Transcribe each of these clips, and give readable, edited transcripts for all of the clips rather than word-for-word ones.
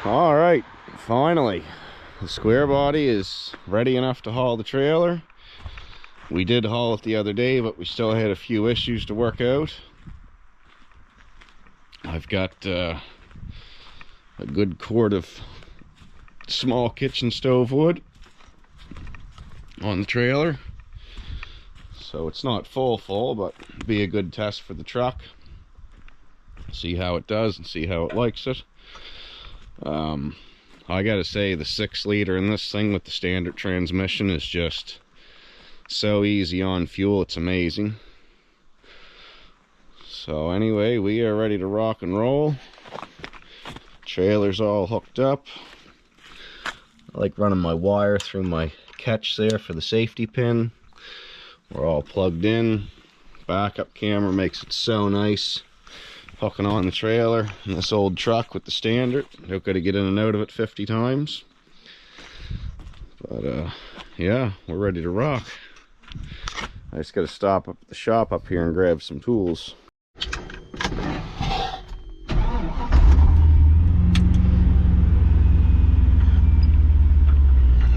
All right, finally, the square body is ready enough to haul the trailer. We did haul it the other day, but we still had a few issues to work out. I've got a good cord of small kitchen stove wood on the trailer, so it's not full, but it'll be a good test for the truck. See how it does and see how it likes it. I gotta say, the 6-liter in this thing with the standard transmission is just so easy on fuel, it's amazing. So anyway, we are ready to rock and roll. Trailer's all hooked up. I like running my wire through my catch there for the safety pin. We're all plugged in. Backup camera makes it so nice hooking on the trailer in this old truck with the standard. You've got to get in and out of it 50 times. But yeah, we're ready to rock. I just got to stop up at the shop up here and grab some tools.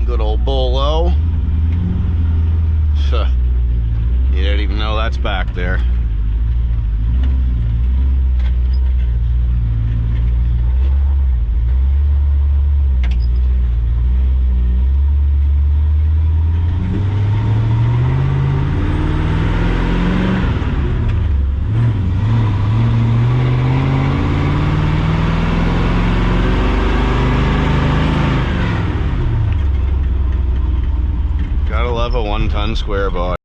Good old Bolo. You don't even know that's back there. Gotta love a 1-ton square body.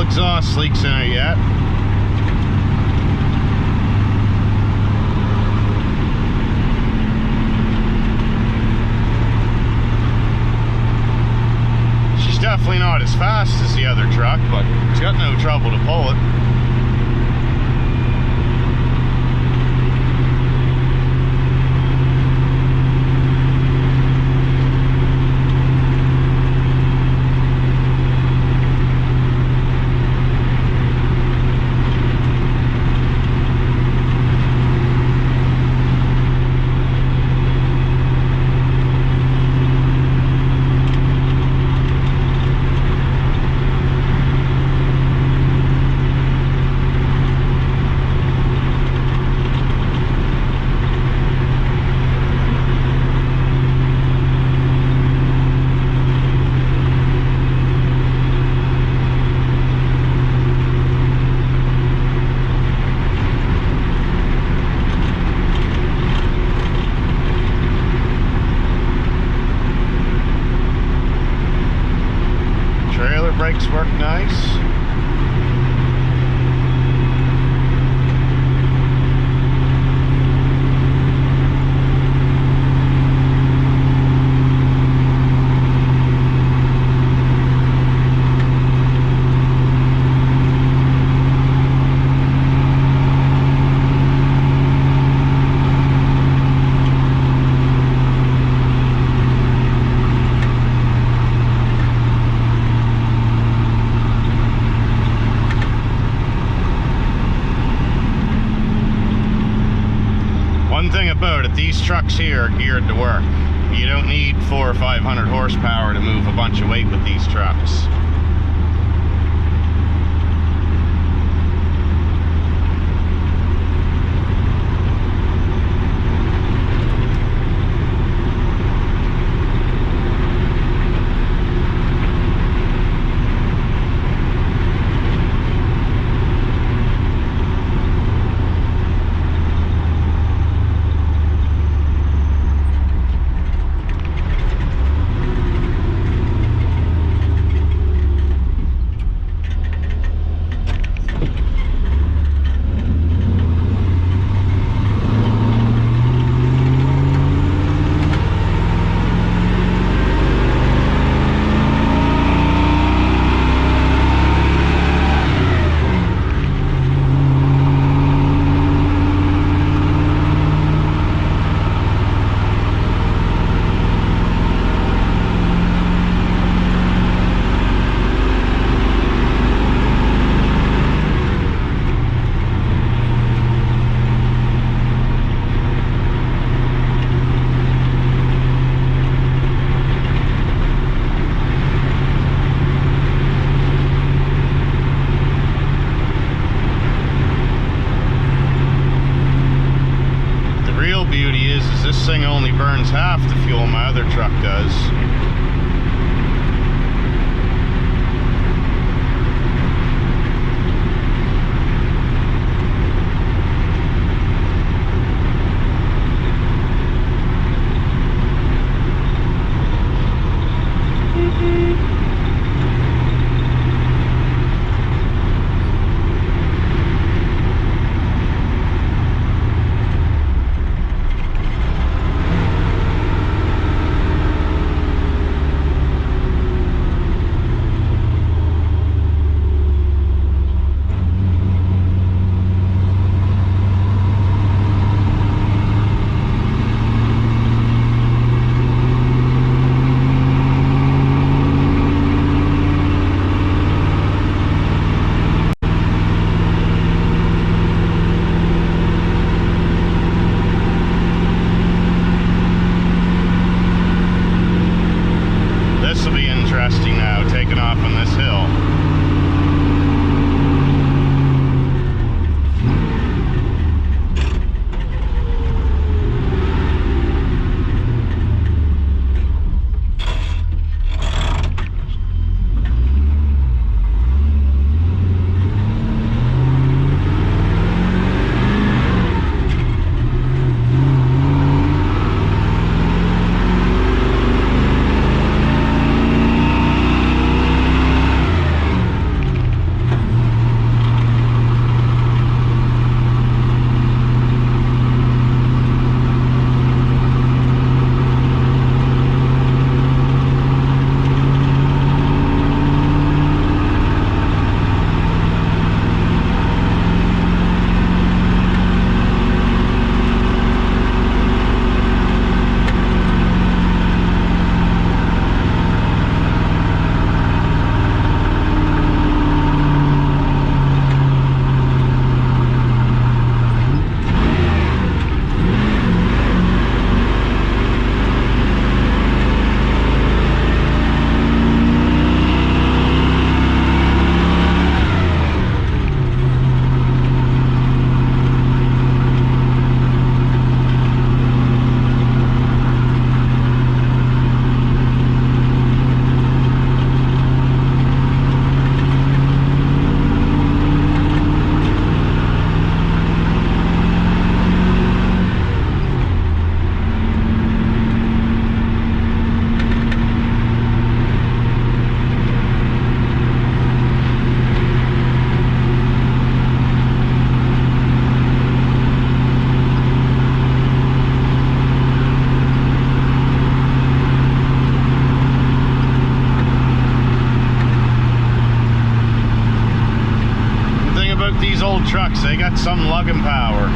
Exhaust leaks in it yet. She's definitely not as fast as the other truck, but it's got no trouble to pull it. Brakes work nice. These trucks here are geared to work. You don't need 400 or 500 horsepower to move a bunch of weight with these trucks. This thing only burns half the fuel my other truck does. This will be interesting now, taking off on this hill. These old trucks, they got some lugging power.